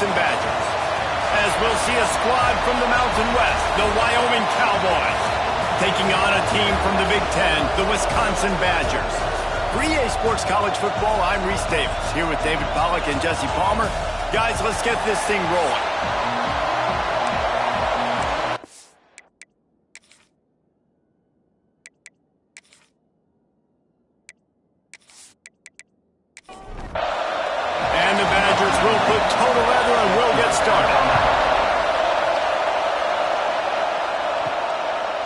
Wisconsin Badgers. As we'll see a squad from the Mountain West, the Wyoming Cowboys, taking on a team from the Big Ten, the Wisconsin Badgers. For EA Sports College Football, I'm Reese Davis, here with David Pollack and Jesse Palmer. Guys, let's get this thing rolling. And the Badgers will put total leather and will get started.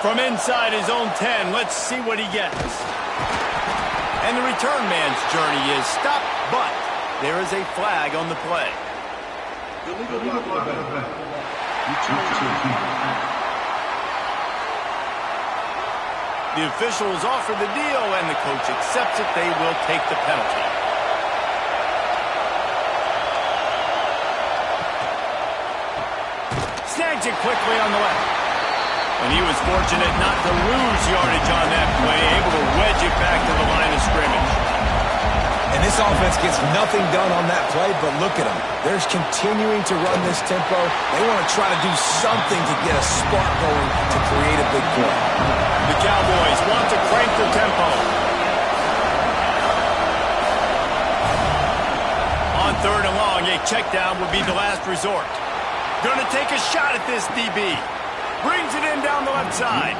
From inside his own 10, let's see what he gets. And the return man's journey is stopped, but there is a flag on the play. The officials offer the deal, and the coach accepts it. They will take the penalty. Snags it quickly on the left. And he was fortunate not to lose yardage on that play, able to wedge it back to the line of scrimmage. And this offense gets nothing done on that play, but look at them. They're continuing to run this tempo. They want to try to do something to get a spark going to create a big play. The Cowboys want to crank the tempo. On 3rd and long, a check down would be the last resort. Going to take a shot at this DB. Brings it in down the left side.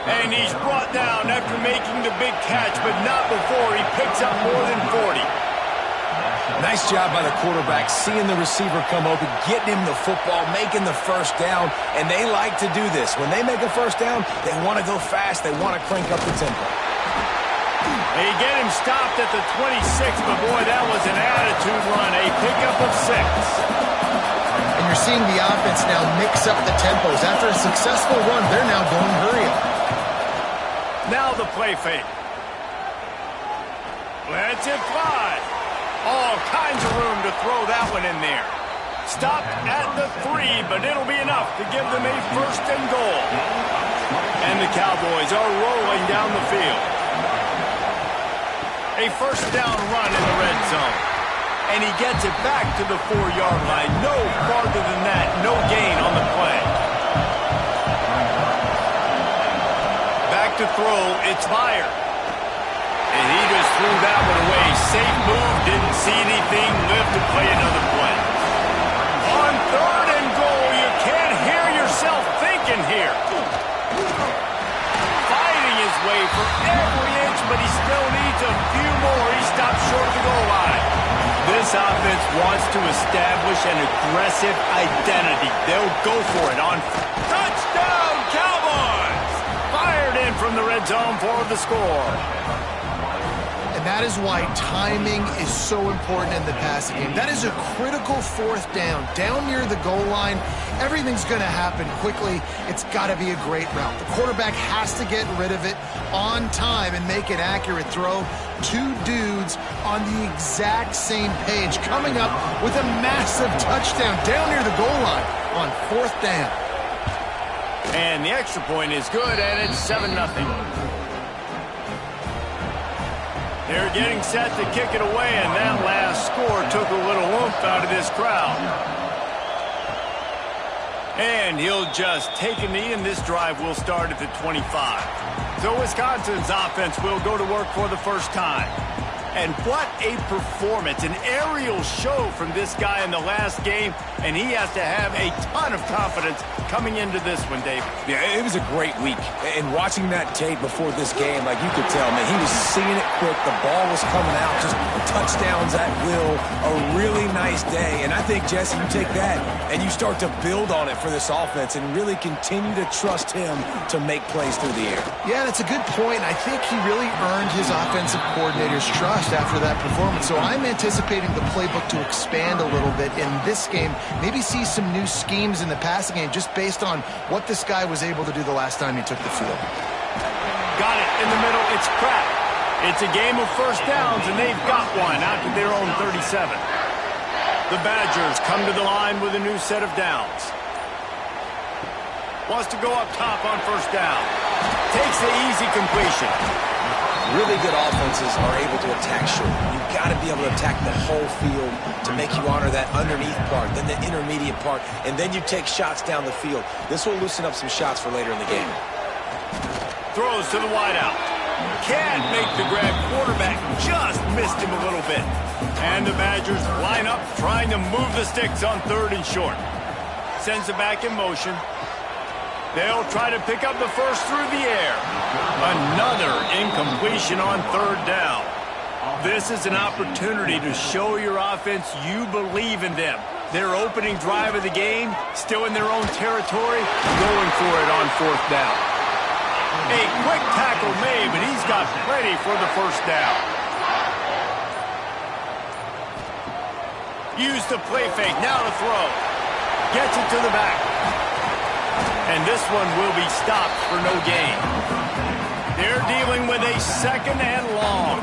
And he's brought down after making the big catch, but not before he picks up more than 40. Nice job by the quarterback, seeing the receiver come open, getting him the football, making the first down, and they like to do this. When they make a first down, they want to go fast. They want to crank up the tempo. They get him stopped at the 26, but boy, that was an attitude run, a pickup of 6. And you're seeing the offense now mix up the tempos. After a successful run, they're now going hurry up. Now the play fake. Lets it fly. All kinds of room to throw that one in there. Stopped at the 3, but it'll be enough to give them a 1st and goal. And the Cowboys are rolling down the field. A 1st down run in the red zone. And he gets it back to the 4-yard line. No farther than that. No gain on the play. Back to throw. It's fired. And he just threw that one away. Safe move. Didn't see anything. Lived to play another play. On 3rd and goal, you can't hear yourself thinking here. Fighting his way for every inch, but he still needs a few more. He stops short of the goal line. This offense wants to establish an aggressive identity. They'll go for it on touchdown, Cowboys! Fired in from the red zone for the score. And that is why timing is so important in the passing game. That is a critical 4th down. Down near the goal line, everything's going to happen quickly. It's got to be a great route. The quarterback has to get rid of it on time and make an accurate throw. 2 dudes on the exact same page, coming up with a massive touchdown down near the goal line on 4th down. And the extra point is good, and it's 7-0. They're getting set to kick it away, and that last score took a little oomph out of this crowd. And he'll just take a knee, and this drive will start at the 25. So Wisconsin's offense will go to work for the first time. And what a performance, an aerial show from this guy in the last game, and he has to have a ton of confidence coming into this one, David. Yeah, it was a great week. And watching that tape before this game, like you could tell, man, he was seeing it quick. The ball was coming out, just touchdowns at will. A really nice day. And I think, Jesse, you take that and you start to build on it for this offense and really continue to trust him to make plays through the air. Yeah, that's a good point. I think he really earned his offensive coordinator's trust after that performance. So I'm anticipating the playbook to expand a little bit in this game. Maybe see some new schemes in the passing game just based on what this guy was able to do the last time he took the field. Got it in the middle. It's Pratt. It's a game of 1st downs, and they've got one out to their own 37. The Badgers come to the line with a new set of downs. Wants to go up top on 1st down. Takes the easy completion. Really good offenses are able to attack short. You've got to be able to attack the whole field to make you honor that underneath part, then the intermediate part, and then you take shots down the field. This will loosen up some shots for later in the game. Throws to the wideout. Can't make the grab. Quarterback just missed him a little bit. And the Badgers line up trying to move the sticks on 3rd and short. Sends it back in motion. They'll try to pick up the first through the air. Another incompletion on 3rd down. This is an opportunity to show your offense you believe in them. Their opening drive of the game, still in their own territory, going for it on 4th down. A quick tackle made, but he's got plenty for the first down. Use the play fake, now to throw. Gets it to the back. And this one will be stopped for no gain. They're dealing with a 2nd and long.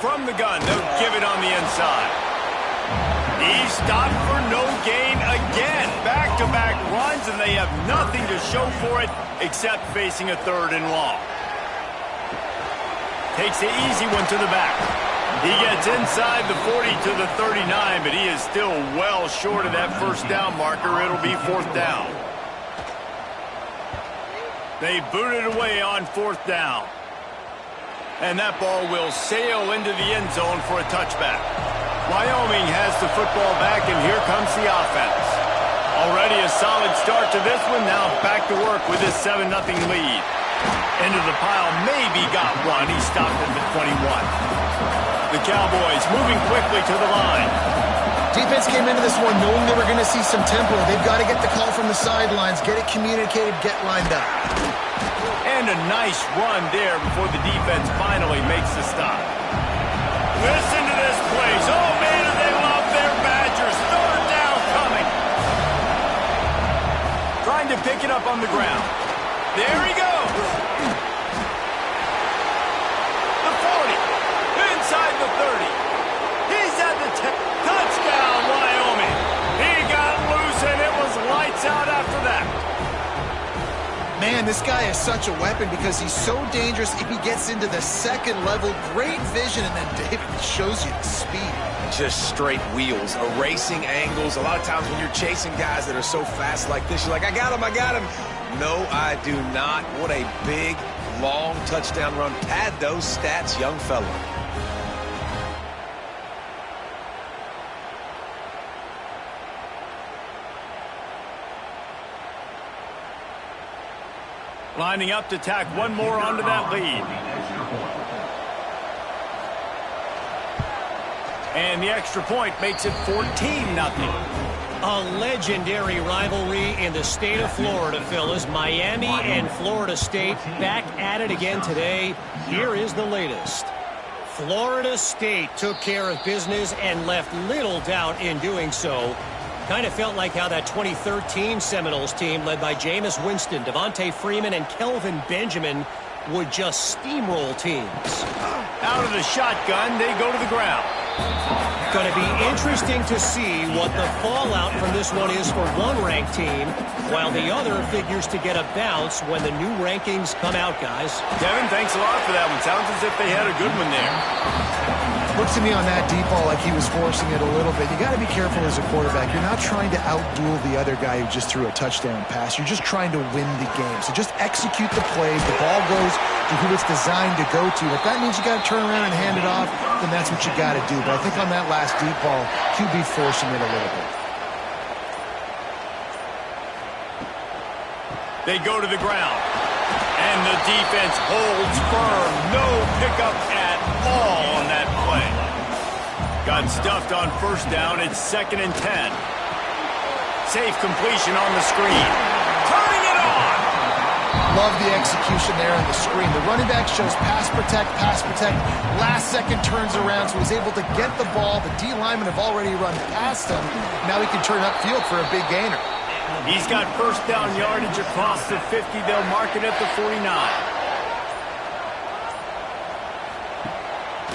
From the gun, they'll give it on the inside. He's stopped for no gain again. Back-to-back runs, and they have nothing to show for it except facing a 3rd and long. Takes the easy one to the back. He gets inside the 40 to the 39, but he is still well short of that first down marker. It'll be 4th down. They boot it away on 4th down. And that ball will sail into the end zone for a touchback. Wyoming has the football back, and here comes the offense. Already a solid start to this one. Now back to work with his 7-0 lead. Into the pile, maybe got one. He stopped at the 21. The Cowboys moving quickly to the line. Defense came into this one knowing they were going to see some tempo. They've got to get the call from the sidelines, get it communicated, get lined up. And a nice run there before the defense finally makes the stop. Listen to this place. Oh, man, do they love their Badgers. 3rd down coming. Trying to pick it up on the ground. There he goes. The 40. Inside the 30. He's at the 10. Touchdown, Wyoming. He got loose, and it was lights out after that. Man, this guy is such a weapon because he's so dangerous if he gets into the 2nd level. Great vision, and then David shows you the speed. Just straight wheels, erasing angles. A lot of times when you're chasing guys that are so fast like this, you're like, I got him, I got him. No, I do not. What a big, long touchdown run. Pad those stats, young fella. Lining up to tack one more onto that lead. And the extra point makes it 14-0. A legendary rivalry in the state of Florida, Phil, as Miami and Florida State back at it again today. Here is the latest. Florida State took care of business and left little doubt in doing so. Kind of felt like how that 2013 Seminoles team led by Jameis Winston, Devontae Freeman, and Kelvin Benjamin would just steamroll teams. Out of the shotgun, they go to the ground. Going to be interesting to see what the fallout from this one is for one ranked team, while the other figures to get a bounce when the new rankings come out, guys. Devin, thanks a lot for that one. Sounds as if they had a good one there. Looks to me on that deep ball like he was forcing it a little bit. You got to be careful as a quarterback. You're not trying to outduel the other guy who just threw a touchdown pass. You're just trying to win the game. So just execute the plays. The ball goes to who it's designed to go to. If that means you got to turn around and hand it off, then that's what you got to do. But I think on that last deep ball, QB forcing it a little bit. They go to the ground. And the defense holds firm. No pickup at all on that play. Got stuffed on first down. It's 2nd and 10. Safe completion on the screen. Turning it on. Love the execution there on the screen. The running back shows pass protect, pass protect. Last second turns around, so he's able to get the ball. The D linemen have already run past him. Now he can turn upfield for a big gainer. He's got first down yardage across the 50. They'll mark it at the 49.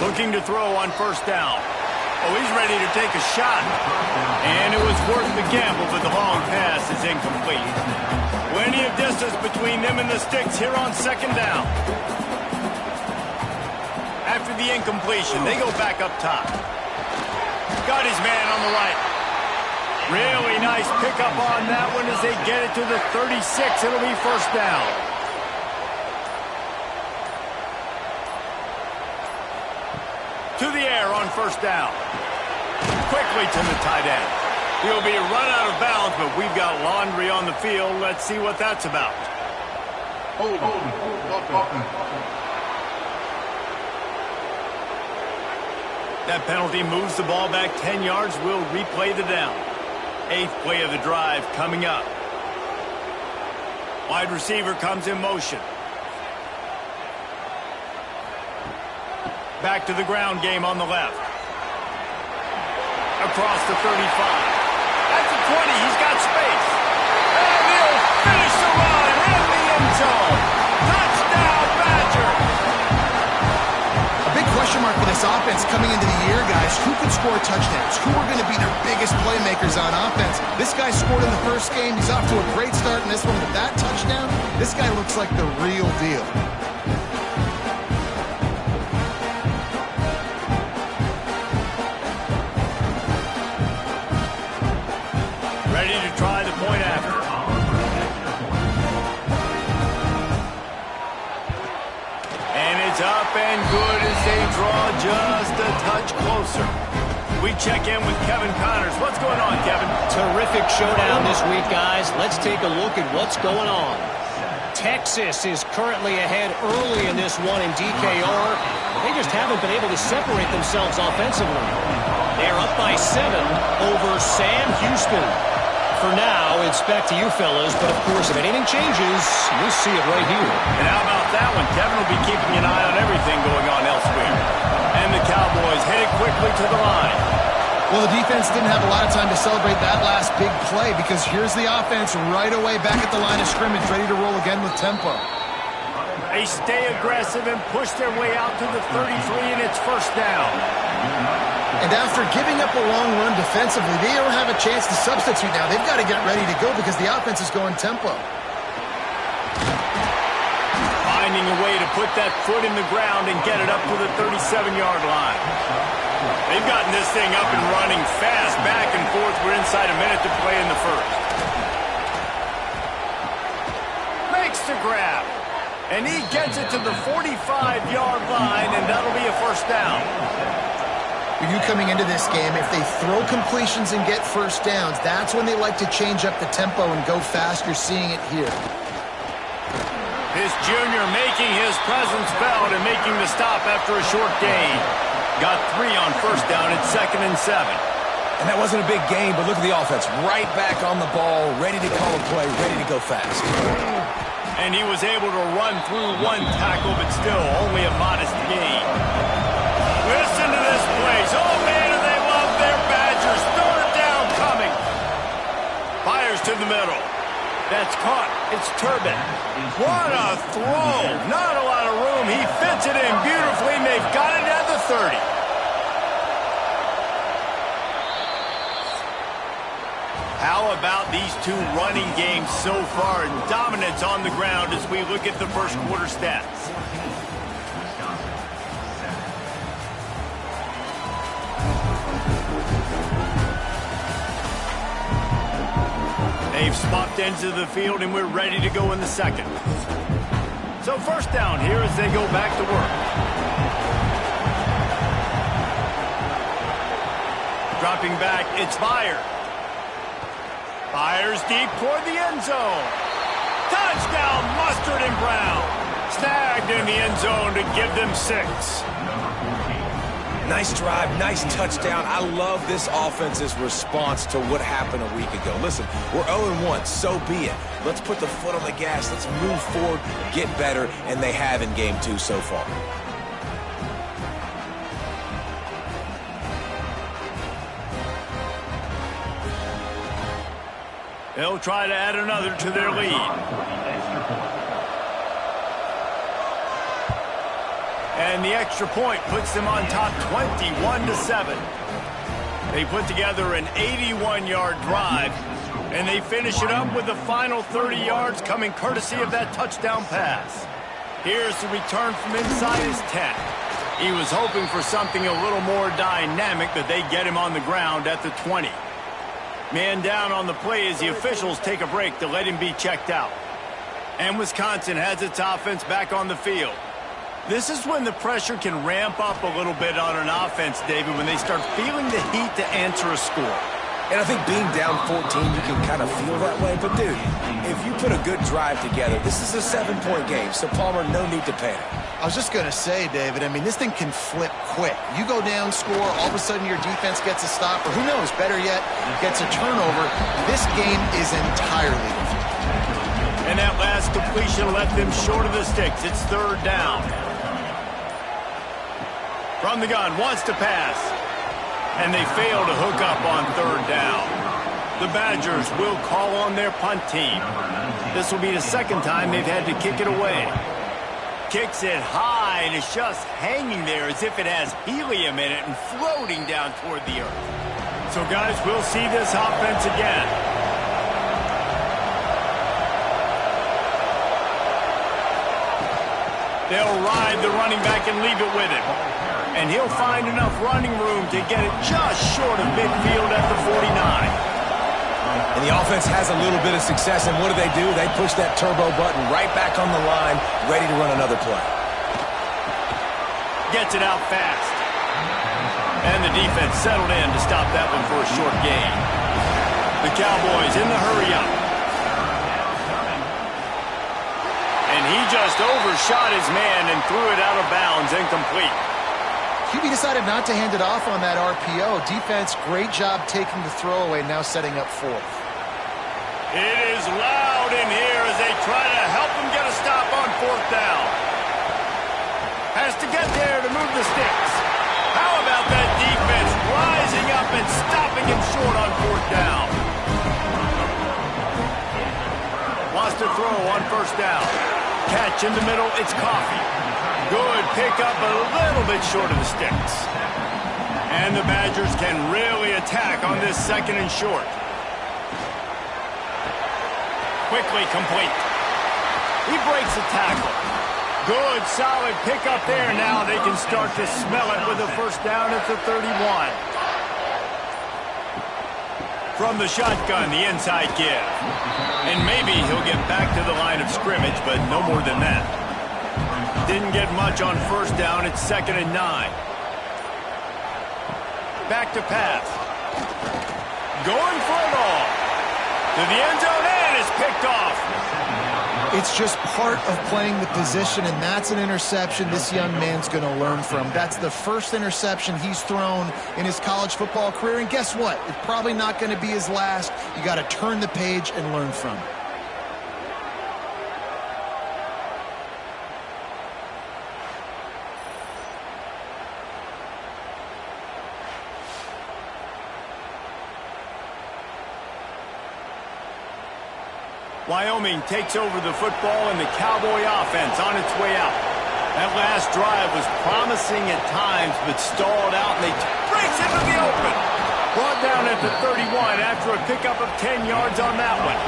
Looking to throw on first down. Oh, he's ready to take a shot. And it was was worth the gamble, but the long pass is incomplete. Plenty of distance between them and the sticks here on second down. After the incompletion, they go back up top. Got his man on the right. Really nice pickup on that one as they get it to the 36. It'll be first down. To the air on first down. Quickly to the tight end. He'll be run out of bounds, but we've got laundry on the field. Let's see what that's about. That penalty moves the ball back 10 yards. We'll replay the down. 8th play of the drive coming up. Wide receiver comes in motion. Back to the ground game on the left. Across the 35. At the 20, he's got space. And he'll finish the run in the end zone. Touchdown, Badger. A big question mark for this offense coming into the year, guys. Who could score touchdowns? Who are going to be their biggest playmakers on offense? This guy scored in the first game. He's off to a great start in this one with that touchdown. This guy looks like the real deal. Try the point after. And it's up and good as they draw just a touch closer. We check in with Kevin Connors. What's going on, Kevin? Terrific showdown this week, guys. Let's take a look at what's going on. Texas is currently ahead early in this one in DKR. They just haven't been able to separate themselves offensively. They're up by 7 over Sam Houston. For now, it's back to you fellas, but of course, if anything changes, you'll see it right here. And how about that one? Kevin will be keeping an eye on everything going on elsewhere. And the Cowboys headed quickly to the line. Well, the defense didn't have a lot of time to celebrate that last big play because here's the offense right away back at the line of scrimmage, ready to roll again with tempo. They stay aggressive and push their way out to the 33, and it's first down. And after giving up a long run defensively, they don't have a chance to substitute now. They've got to get ready to go because the offense is going tempo. Finding a way to put that foot in the ground and get it up to the 37-yard line. They've gotten this thing up and running fast, back and forth. We're inside a minute to play in the first. Makes the grab. And he gets it to the 45-yard line, and that'll be a first down. For you coming into this game, if they throw completions and get first downs, that's when they like to change up the tempo and go fast. You're seeing it here. This junior making his presence felt and making the stop after a short gain. Got 3 on first down at 2nd and 7. And that wasn't a big gain, but look at the offense. Right back on the ball, ready to call a play, ready to go fast. And he was able to run through 1 tackle, but still only a modest gain. Listen to this place. Oh, man, do they love their Badgers. 3rd down coming. Fires to the middle. That's caught. It's Turbin. What a throw. Not a lot of room. He fits it in beautifully, and they've got it at the 30. How about these 2 running games so far? Dominance on the ground as we look at the first quarter stats. They've swapped ends of the field, and we're ready to go in the second. So first down here as they go back to work. Dropping back, it's Meyer. Fires deep toward the end zone. Touchdown, Mustard and Brown. Snagged in the end zone to give them 6. Nice drive, nice touchdown. I love this offense's response to what happened a week ago. Listen, we're 0-1, so be it. Let's put the foot on the gas. Let's move forward, get better, and they have in game 2 so far. They'll try to add another to their lead. And the extra point puts them on top 21-7. They put together an 81-yard drive, and they finish it up with the final 30 yards coming courtesy of that touchdown pass. Here's the return from inside his 10. He was hoping for something a little more dynamic, that they get him on the ground at the 20. Man down on the play as the officials take a break to let him be checked out. And Wisconsin has its offense back on the field. This is when the pressure can ramp up a little bit on an offense, David, when they start feeling the heat to answer a score. And I think being down 14, you can kind of feel that way. But, dude, if you put a good drive together, this is a 7-point game. So, Palmer, no need to panic. I was just going to say, David, I mean, this thing can flip quick. You go down, score, all of a sudden your defense gets a stop, or who knows, better yet, gets a turnover. This game is entirely different. And that last completion left them short of the sticks. It's third down. From the gun, wants to pass. And they fail to hook up on third down. The Badgers will call on their punt team. This will be the second time they've had to kick it away. Kicks it high, and it's just hanging there as if it has helium in it and floating down toward the earth. So, guys, we'll see this offense again. They'll ride the running back and leave it with him. And he'll find enough running room to get it just short of midfield at the 49. And the offense has a little bit of success, and what do? They push that turbo button right back on the line, ready to run another play. Gets it out fast. And the defense settled in to stop that one for a short gain. The Cowboys in the hurry-up. And he just overshot his man and threw it out of bounds, incomplete. QB decided not to hand it off on that RPO. Defense, great job taking the throwaway, now setting up fourth. It is loud in here as they try to help him get a stop on fourth down. Has to get there to move the sticks. How about that defense rising up and stopping him short on fourth down? Wants to throw on first down. Catch in the middle, it's Coffee. Good pickup, a little bit short of the sticks. And the Badgers can really attack on this second and short. Quickly complete. He breaks a tackle. Good, solid pickup there. Now they can start to smell it with a first down at the 31. From the shotgun, the inside give. And maybe he'll get back to the line of scrimmage, but no more than that. Didn't get much on first down. It's 2nd and 9. Back to pass. Going for it all. To the end zone, and it's picked off. It's just part of playing the position, and that's an interception this young man's going to learn from. That's the first interception he's thrown in his college football career, and guess what? It's probably not going to be his last. You got to turn the page and learn from it. Wyoming takes over the football, and the Cowboy offense on its way out. That last drive was promising at times, but stalled out, and they breaks into the open. Brought down at the 31 after a pickup of 10 yards on that one.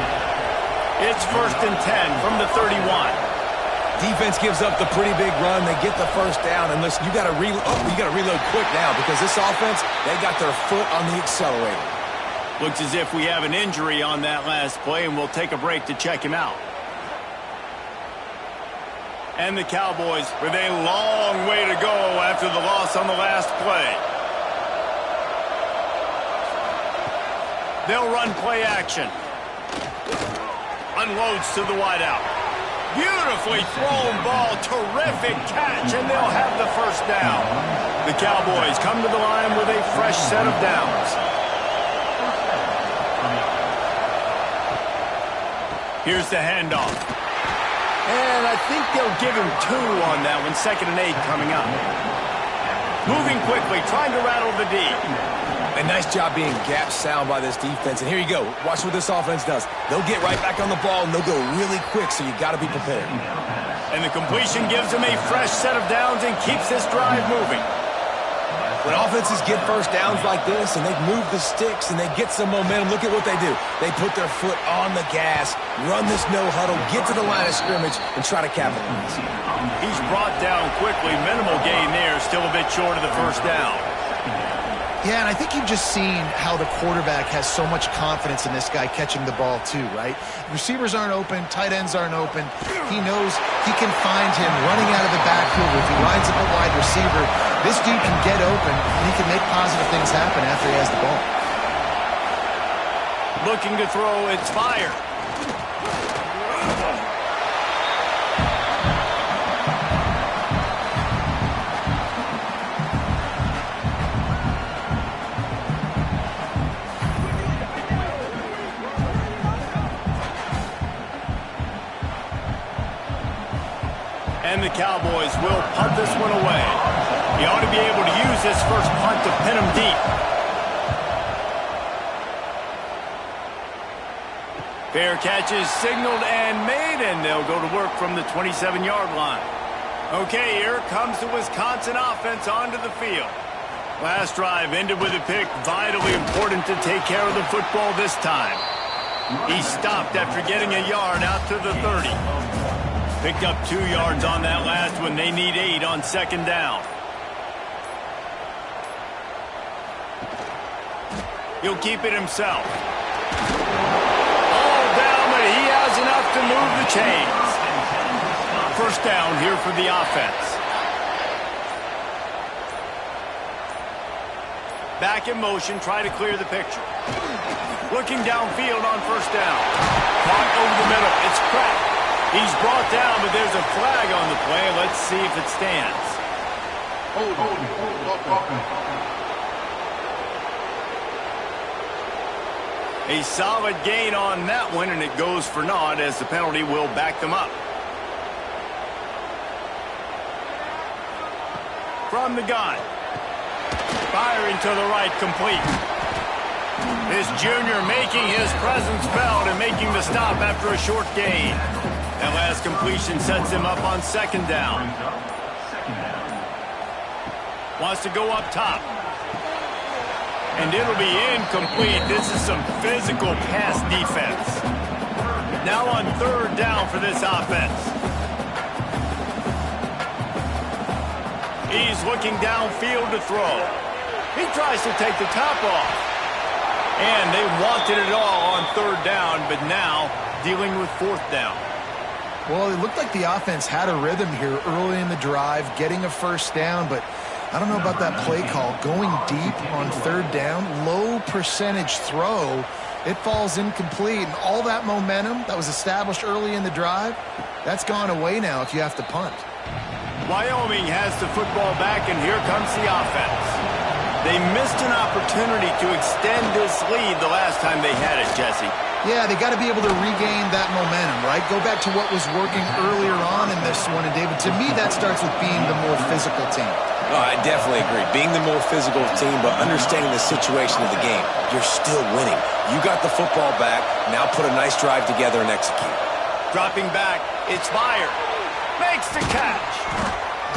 It's 1st and 10 from the 31. Defense gives up the pretty big run. They get the first down, and listen, you got to reload quick now because this offense, they got their foot on the accelerator. Looks as if we have an injury on that last play, and we'll take a break to check him out. And the Cowboys with a long way to go after the loss on the last play. They'll run play action. Unloads to the wideout. Beautifully thrown ball, terrific catch, and they'll have the first down. The Cowboys come to the line with a fresh set of downs. Here's the handoff. And I think they'll give him 2 on that one. 2nd and 8 coming up. Moving quickly, trying to rattle the D. A nice job being gap sound by this defense. And here you go. Watch what this offense does. They'll get right back on the ball, and they'll go really quick, so you got to be prepared. And the completion gives him a fresh set of downs and keeps this drive moving. When offenses get first downs like this and they move the sticks and they get some momentum, look at what they do. They put their foot on the gas, run this no-huddle, get to the line of scrimmage, and try to capitalize. He's brought down quickly. Minimal gain there, still a bit short of the first down. Yeah, and I think you've just seen how the quarterback has so much confidence in this guy catching the ball too, right? Receivers aren't open, tight ends aren't open. He knows he can find him running out of the backfield. If he lines up a wide receiver, this dude can get open, and he can make positive things happen after he has the ball. Looking to throw, it's fired. And the Cowboys will punt this one away. He ought to be able to use this first punt to pin him deep. Fair catch is signaled and made, and they'll go to work from the 27-yard line. Okay, here comes the Wisconsin offense onto the field. Last drive ended with a pick. Vitally important to take care of the football this time. He stopped after getting a yard out to the 30. Picked up 2 yards on that last one. They need 8 on second down. He'll keep it himself. All down, but he has enough to move the chains. First down here for the offense. Back in motion, try to clear the picture. Looking downfield on first down. Caught over the middle. It's cracked. He's brought down, but there's a flag on the play. Let's see if it stands. A solid gain on that one, and it goes for naught as the penalty will back them up. From the gun. Firing to the right, complete. This junior making his presence felt and making the stop after a short gain. That last completion sets him up on second down. Wants to go up top. And it'll be incomplete. This is some physical pass defense. Now on third down for this offense. He's looking downfield to throw. He tries to take the top off. And they wanted it all on third down, but now dealing with fourth down. Well, it looked like the offense had a rhythm here early in the drive, getting a first down, but I don't know about that play call. Going deep on third down, low percentage throw, it falls incomplete. And all that momentum that was established early in the drive, that's gone away now if you have to punt. Wyoming has the football back, and here comes the offense. They missed an opportunity to extend this lead the last time they had it, Jesse. Yeah, they got to be able to regain that momentum, right? Go back to what was working earlier on in this one. And, David, to me, that starts with being the more physical team. Oh, I definitely agree. Being the more physical team, but understanding the situation of the game. You're still winning. You got the football back. Now put a nice drive together and execute. Dropping back. It's fired. Makes the catch.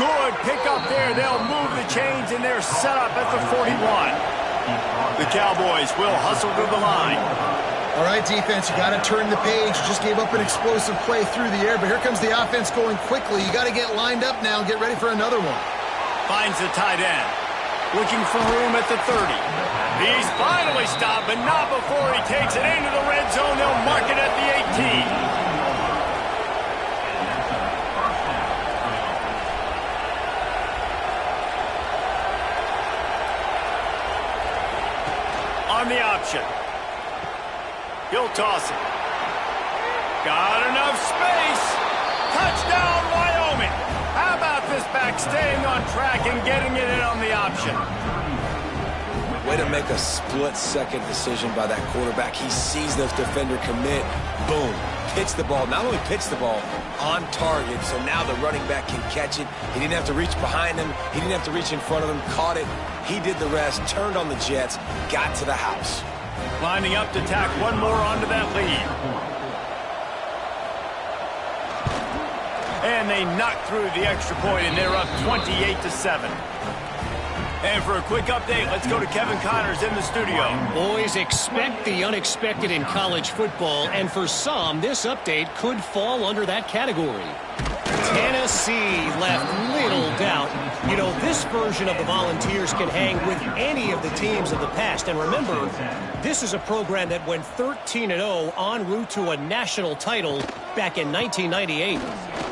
Good pick up there. They'll move the chains, and they're set up at the 41. The Cowboys will hustle to the line. All right, defense, you got to turn the page. You just gave up an explosive play through the air, but here comes the offense going quickly. You got to get lined up now and get ready for another one. Finds the tight end. Looking for room at the 30. He's finally stopped, but not before he takes it into the red zone. They'll mark it at the 18. On the option. He'll toss it. Got enough space. Touchdown, Wyoming. How about this back staying on track and getting it in on the option? Way to make a split-second decision by that quarterback. He sees the defender commit. Boom. Pitch the ball. Not only pitch the ball, on target. So now the running back can catch it. He didn't have to reach behind him. He didn't have to reach in front of him. Caught it. He did the rest. Turned on the Jets. Got to the house. Lining up to tack one more onto that lead. And they knock through the extra point, and they're up 28-7. And for a quick update, let's go to Kevin Connors in the studio. Boys, expect the unexpected in college football, and for some, this update could fall under that category. Tennessee left little doubt. You know, this version of the Volunteers can hang with any of the teams of the past. And remember, this is a program that went 13-0 en route to a national title back in 1998.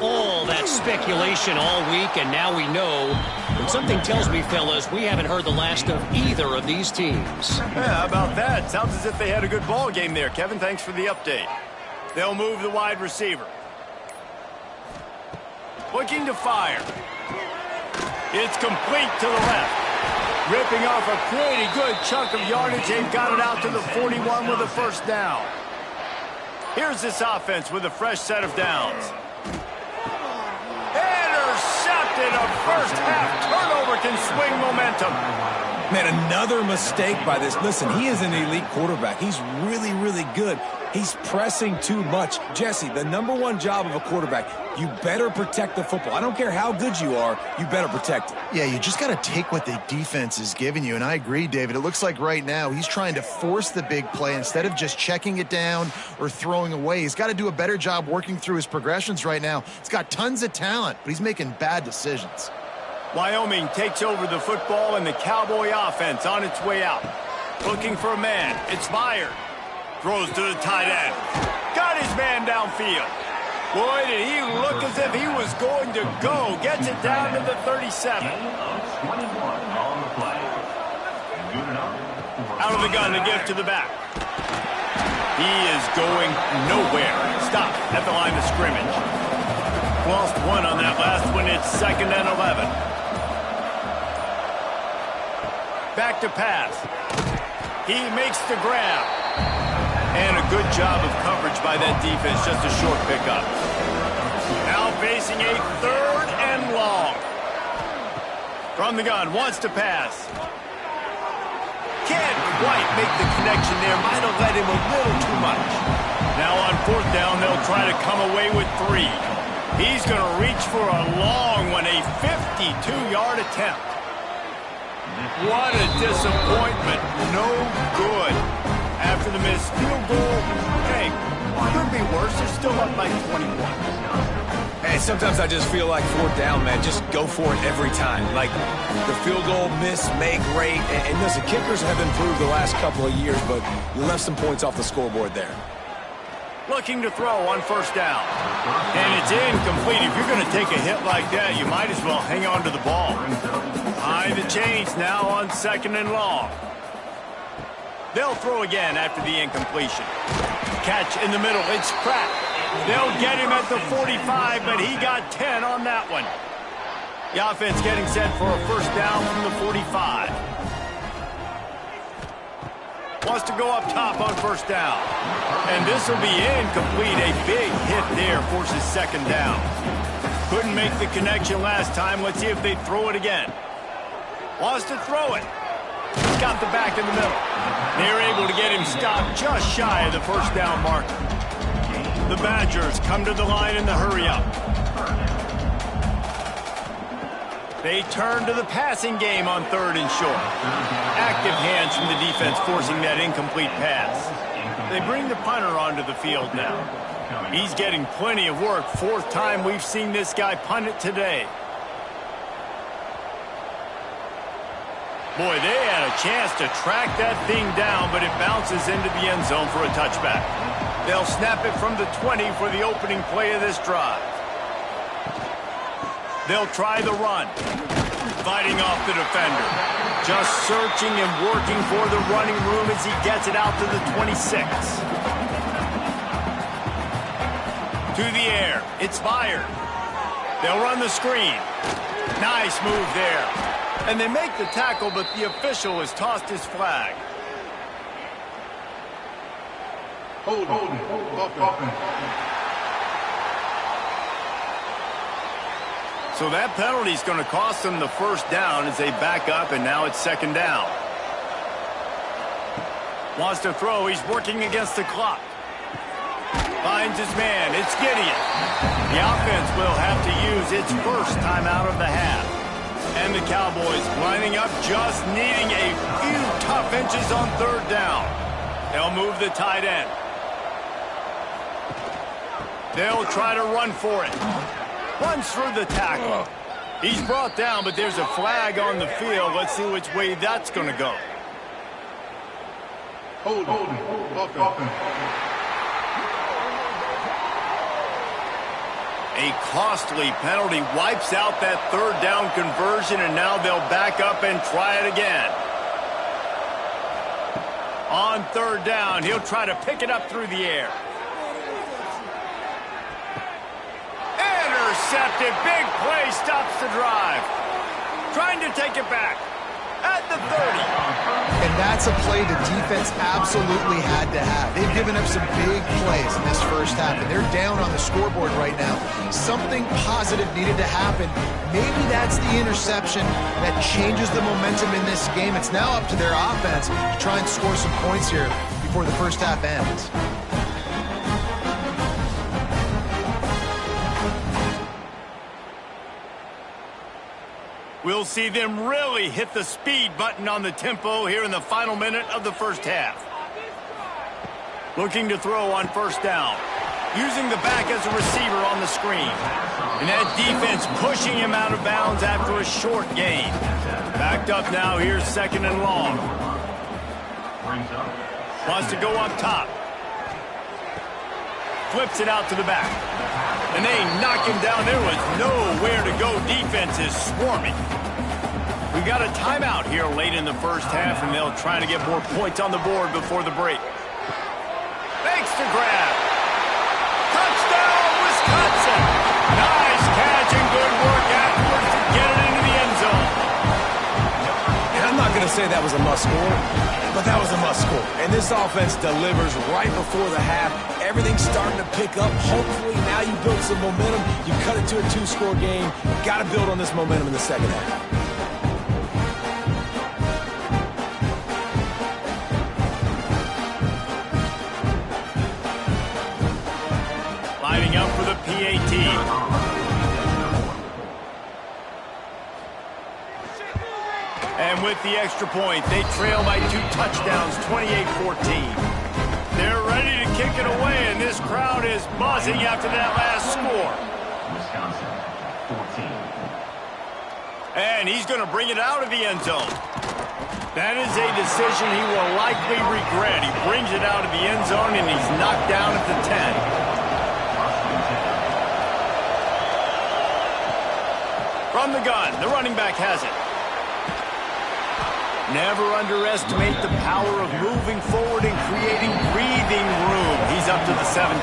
All that speculation all week, and now we know. But something tells me, fellas, we haven't heard the last of either of these teams. Yeah, how about that? Sounds as if they had a good ball game there. Kevin, thanks for the update. They'll move the wide receiver. Looking to fire. It's complete to the left. Ripping off a pretty good chunk of yardage. They've got it out to the 41 with a first down. Here's this offense with a fresh set of downs. Intercepted. A first half turnover can swing momentum. Man, another mistake by this. Listen, he is an elite quarterback. He's really, really good. He's pressing too much. Jesse, the #1 job of a quarterback, you better protect the football. I don't care how good you are, you better protect it. Yeah, you just got to take what the defense is giving you, and I agree, David. It looks like right now he's trying to force the big play instead of just checking it down or throwing away. He's got to do a better job working through his progressions right now. He's got tons of talent, but he's making bad decisions. Wyoming takes over the football, and the Cowboy offense on its way out. Looking for a man. It's fired. Throws to the tight end. Got his man downfield. Boy, did he look as if he was going to go. Gets it down to the 37. Out of the gun to give to the back. He is going nowhere. Stop at the line of scrimmage. Lost one on that last one. It's 2nd and 11. Back to pass. He makes the grab. And a good job of coverage by that defense. Just a short pickup. Now facing a 3rd and long. From the gun, wants to pass. Can't quite make the connection there. Might have let him a little too much. Now on 4th down, they'll try to come away with 3. He's going to reach for a long one, a 52-yard attempt. What a disappointment. No good. After the missed field goal, hey, could be worse. They're still up by 21. Hey, sometimes I just feel like 4th down, man. Just go for it every time. Like the field goal, miss, make, rate. And listen, kickers have improved the last couple of years, but you left some points off the scoreboard there. Looking to throw on 1st down. And it's incomplete. If you're going to take a hit like that, you might as well hang on to the ball. Behind the chains now on 2nd and long. They'll throw again after the incompletion. Catch in the middle. It's cracked. They'll get him at the 45, but he got 10 on that one. The offense getting set for a 1st down from the 45. Wants to go up top on 1st down. And this will be incomplete. A big hit there forces 2nd down. Couldn't make the connection last time. Let's see if they throw it again. Wants to throw it. Got the back in the middle. They're able to get him stopped just shy of the 1st down marker. The Badgers come to the line in the hurry-up. They turn to the passing game on 3rd and short. Active hands from the defense forcing that incomplete pass. They bring the punter onto the field now. He's getting plenty of work. 4th time we've seen this guy punt it today. Boy, they had a chance to track that thing down, but it bounces into the end zone for a touchback. They'll snap it from the 20 for the opening play of this drive. They'll try the run. Fighting off the defender. Just searching and working for the running room as he gets it out to the 26. To the air. It's fired. They'll run the screen. Nice move there. And they make the tackle, but the official has tossed his flag. Hold on. So that penalty is going to cost them the 1st down as they back up, and now it's 2nd down. Wants to throw. He's working against the clock. Finds his man. It's Gideon. The offense will have to use its 1st timeout of the half. And the Cowboys lining up, just needing a few tough inches on third down. They'll move the tight end. They'll try to run for it. Runs through the tackle. He's brought down, but there's a flag on the field. Let's see which way that's going to go. Hold on. A costly penalty wipes out that third down conversion, and now they'll back up and try it again. On third down, he'll try to pick it up through the air. Intercepted. Big play stops the drive. Trying to take it back at the 30. And that's a play the defense absolutely had to have. They've given up some big plays in this first half, and they're down on the scoreboard right now. Something positive needed to happen. Maybe that's the interception that changes the momentum in this game. It's now up to their offense to try and score some points here before the first half ends. We'll see them really hit the speed button on the tempo here in the final minute of the first half. Looking to throw on first down. Using the back as a receiver on the screen. And that defense pushing him out of bounds after a short gain. Backed up now, here's second and long. Wants to go up top. Flips it out to the back. And they knock him down. There was nowhere to go. Defense is swarming. We got a timeout here late in the first half, and they'll try to get more points on the board before the break. Makes the grab. Touchdown, Wisconsin. Nice catch and good work afterwards to get it into the end zone. And I'm not going to say that was a must score, but that was a must score. And this offense delivers right before the half. Everything's starting to pick up. Hopefully now you build some momentum. You cut it to a 2-score game. Got to build on this momentum in the second half. Lining up for the PAT. And with the extra point, they trail by 2 touchdowns, 28-14. They're ready to kick it away, and this crowd is buzzing after that last score. Wisconsin, 14. And he's going to bring it out of the end zone. That is a decision he will likely regret. He brings it out of the end zone, and he's knocked down at the 10. From the gun, the running back has it. Never underestimate the power of moving forward and creating breathing room. He's up to the 17.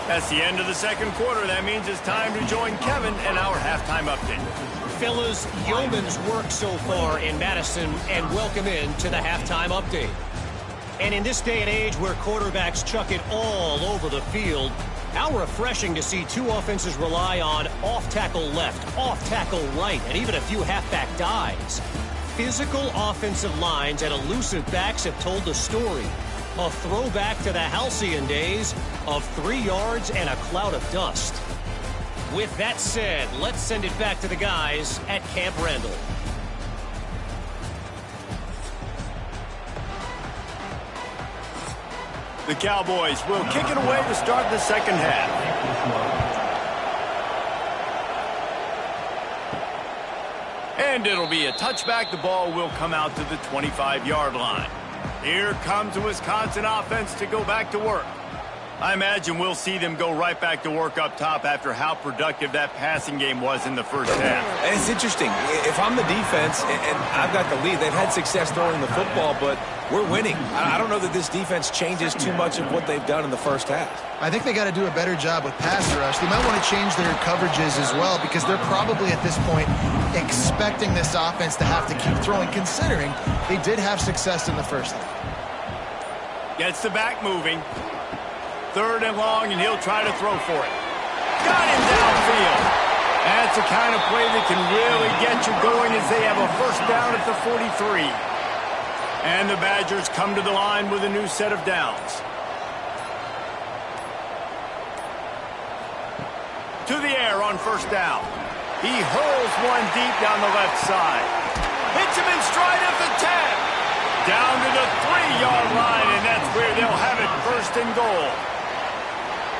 That's the end of the second quarter. That means it's time to join Kevin and our halftime update. Fellas, yeoman's work so far in Madison, and welcome in to the halftime update. And in this day and age where quarterbacks chuck it all over the field, how refreshing to see two offenses rely on off-tackle left, off-tackle right, and even a few halfback dives. Physical offensive lines and elusive backs have told the story. A throwback to the halcyon days of 3 yards and a cloud of dust. With that said, let's send it back to the guys at Camp Randall. The Cowboys will kick it away to start the second half. And it'll be a touchback. The ball will come out to the 25-yard line. Here comes the Wisconsin offense to go back to work. I imagine we'll see them go right back to work up top after how productive that passing game was in the first half. And it's interesting. If I'm the defense and I've got the lead, they've had success throwing the football, but we're winning. I don't know that this defense changes too much of what they've done in the first half. I think they got to do a better job with pass rush. They might want to change their coverages as well, because they're probably at this point expecting this offense to have to keep throwing, considering they did have success in the first half. Gets the back moving. Third and long, and he'll try to throw for it. Got him downfield. That's the kind of play that can really get you going as they have a first down at the 43. And the Badgers come to the line with a new set of downs. To the air on first down. He hurls one deep down the left side. Hits him in stride at the 10. Down to the 3-yard line, and that's where they'll have it, first and goal.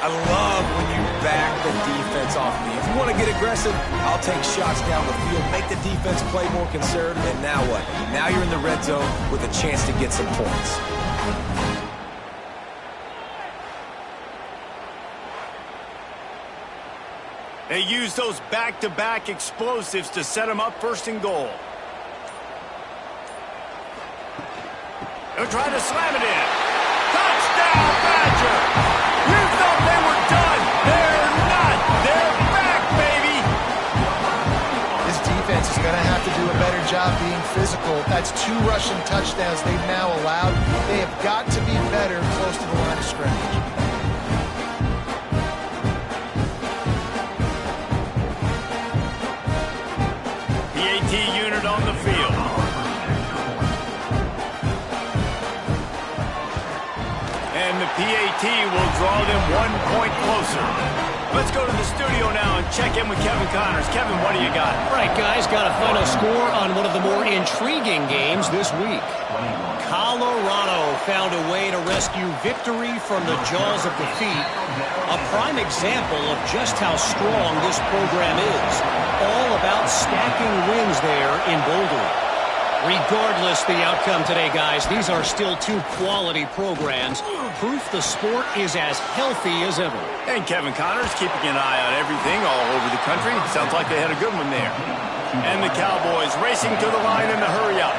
I love when you back the defense off me. If you want to get aggressive, I'll take shots down the field, make the defense play more conservative, and now what? Now you're in the red zone with a chance to get some points. They use those back-to-back explosives to set them up first and goal. They'll try to slam it in. Touchdown, Badger! You thought they were done. They're not. They're back, baby! This defense is going to have to do a better job being physical. That's 2 rushing touchdowns they've now allowed. They have got to be better close to the line of scrimmage. PAT unit on the field. And the PAT will draw them 1 point closer. Let's go to the studio now and check in with Kevin Connors. Kevin, what do you got? All right, guys, got a final score on one of the more intriguing games this week. Colorado found a way to rescue victory from the jaws of defeat. A prime example of just how strong this program is. All about stacking wins there in Boulder. Regardless the outcome today, guys, these are still 2 quality programs. Proof the sport is as healthy as ever. And Kevin Connors keeping an eye on everything all over the country. Sounds like they had a good one there. And the Cowboys racing to the line in the hurry-up.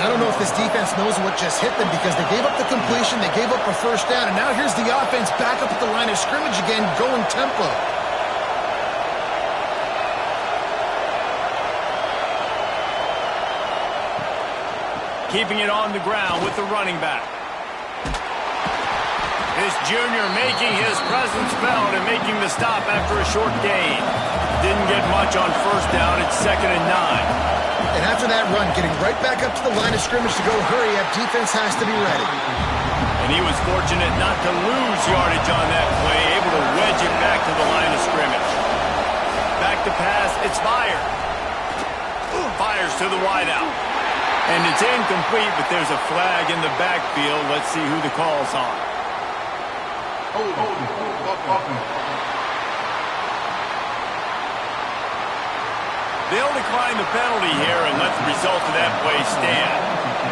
I don't know if this defense knows what just hit them because they gave up the completion, they gave up a first down, and now here's the offense back up at the line of scrimmage again, going tempo. Keeping it on the ground with the running back. This junior making his presence felt and making the stop after a short gain. Didn't get much on first down. It's 2nd and 9. And after that run, getting right back up to the line of scrimmage to go hurry up, defense has to be ready. And he was fortunate not to lose yardage on that play, able to wedge it back to the line of scrimmage. Back to pass, it's fired. Fires to the wideout. And it's incomplete, but there's a flag in the backfield. Let's see who the call's on. They'll decline the penalty here and let the result of that play stand.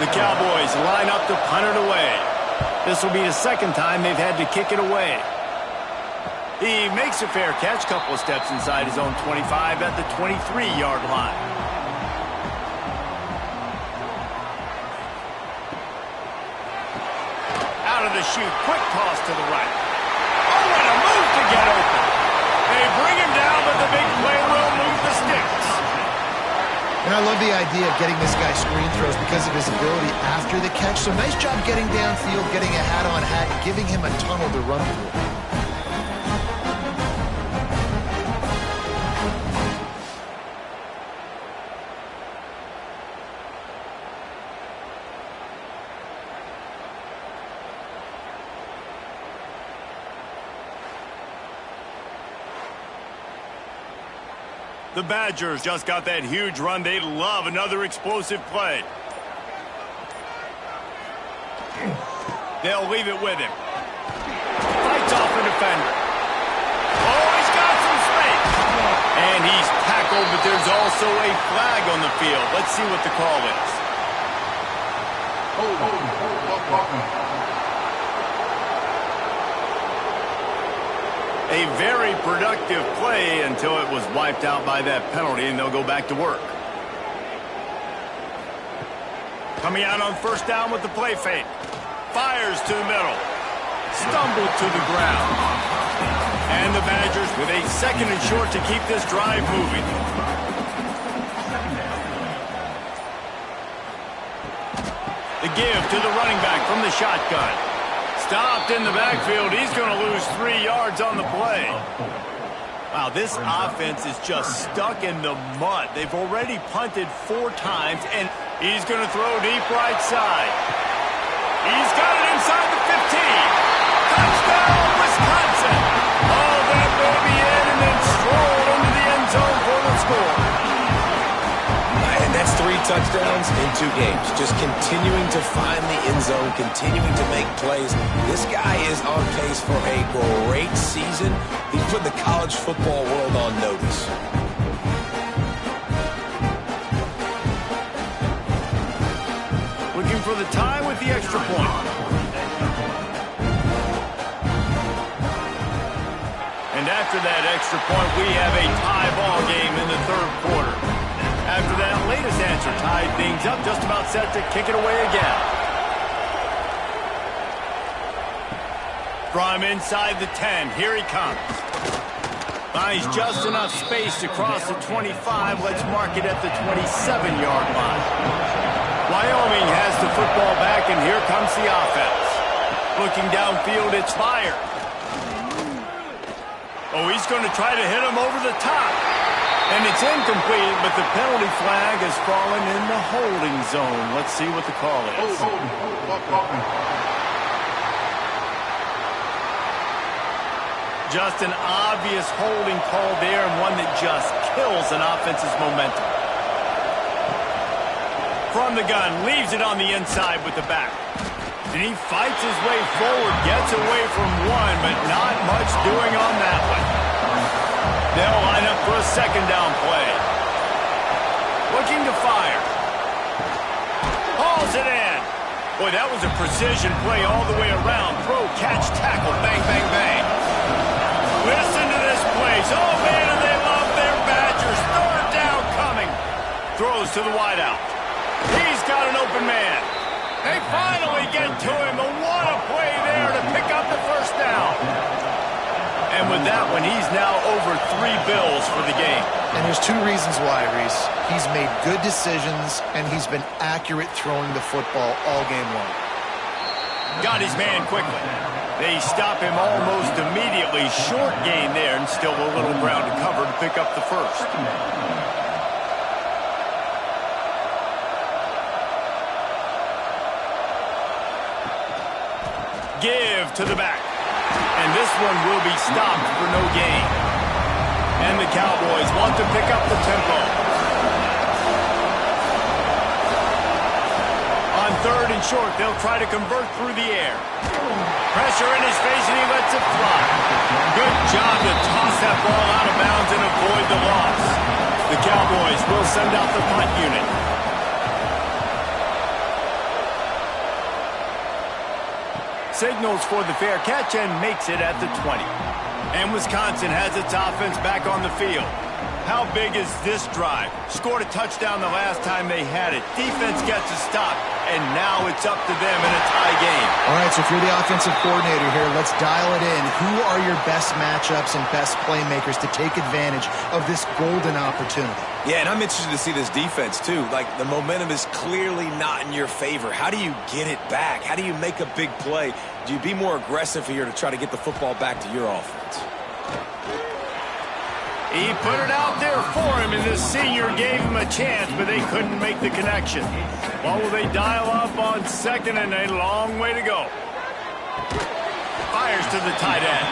The Cowboys line up to punt it away. This will be the 2nd time they've had to kick it away. He makes a fair catch, couple of steps inside his own 25 at the 23-yard line. Out of the chute, quick toss to the right. Oh, what a move to get open. They bring him down, but the big play will move the sticks. And I love the idea of getting this guy screen throws because of his ability after the catch. So nice job getting downfield, getting a hat-on-hat, giving him a tunnel to run through. The Badgers just got that huge run. They love another explosive play. They'll leave it with him. Fights off the defender. Oh, he's got some space. And he's tackled, but there's also a flag on the field. Let's see what the call is. A very productive play until it was wiped out by that penalty, and they'll go back to work. Coming out on first down with the play fake. Fires to the middle. Stumbled to the ground. And the Badgers with a 2nd and short to keep this drive moving. The give to the running back from the shotgun. Stopped in the backfield. He's going to lose 3 yards on the play. Wow, this offense is just stuck in the mud. They've already punted 4 times, and he's going to throw deep right side. He's got it inside the 15. Touchdown, Wisconsin. Oh, that baby in and then strolled into the end zone for the touchdowns in 2 games. Just continuing to find the end zone, continuing to make plays. This guy is on pace for a great season. He's putting the college football world on notice. Looking for the tie with the extra point. And after that extra point, we have a tie ball game in the 3rd quarter. After that latest answer tied things up, just about set to kick it away again. From inside the 10, here he comes. Finds just enough space to cross the 25. Let's mark it at the 27-yard line. Wyoming has the football back, and here comes the offense. Looking downfield, it's fired. Oh, he's going to try to hit him over the top. And it's incomplete, but the penalty flag has fallen in the holding zone. Let's see what the call is. Just an obvious holding call there, and one that just kills an offense's momentum. From the gun, leaves it on the inside with the back. And he fights his way forward, gets away from one, but not much doing on that one. They'll line up for a 2nd down play. Looking to fire. Hauls it in. Boy, that was a precision play all the way around. Throw, catch, tackle, bang, bang, bang. Listen to this place. Oh, man, do they love their Badgers. 3rd down coming. Throws to the wideout. He's got an open man. They finally get to him. But what a play there to pick up the 1st down. And with that one, he's now over 3 bills for the game. And there's 2 reasons why, Reese. He's made good decisions, and he's been accurate throwing the football all game long. Got his man quickly. They stop him almost immediately. Short gain there, and still a little ground to cover to pick up the 1st. Give to the back. And this one will be stopped for no gain. And the Cowboys want to pick up the tempo. On 3rd and short, they'll try to convert through the air. Pressure in his face, and he lets it fly. Good job to toss that ball out of bounds and avoid the loss. The Cowboys will send out the punt unit. Signals for the fair catch and makes it at the 20. And Wisconsin has its offense back on the field. How big is this drive? Scored a touchdown the last time they had it. Defense gets a stop, and now it's up to them in a tie game. All right, so if you're the offensive coordinator here, let's dial it in. Who are your best matchups and best playmakers to take advantage of this golden opportunity? Yeah, and I'm interested to see this defense, too. Like, the momentum is clearly not in your favor. How do you get it back? How do you make a big play? Do you be more aggressive here to try to get the football back to your offense? He put it out there for him, and this senior gave him a chance, but they couldn't make the connection. Well, will they dial up on 2nd and a long way to go? Fires to the tight end.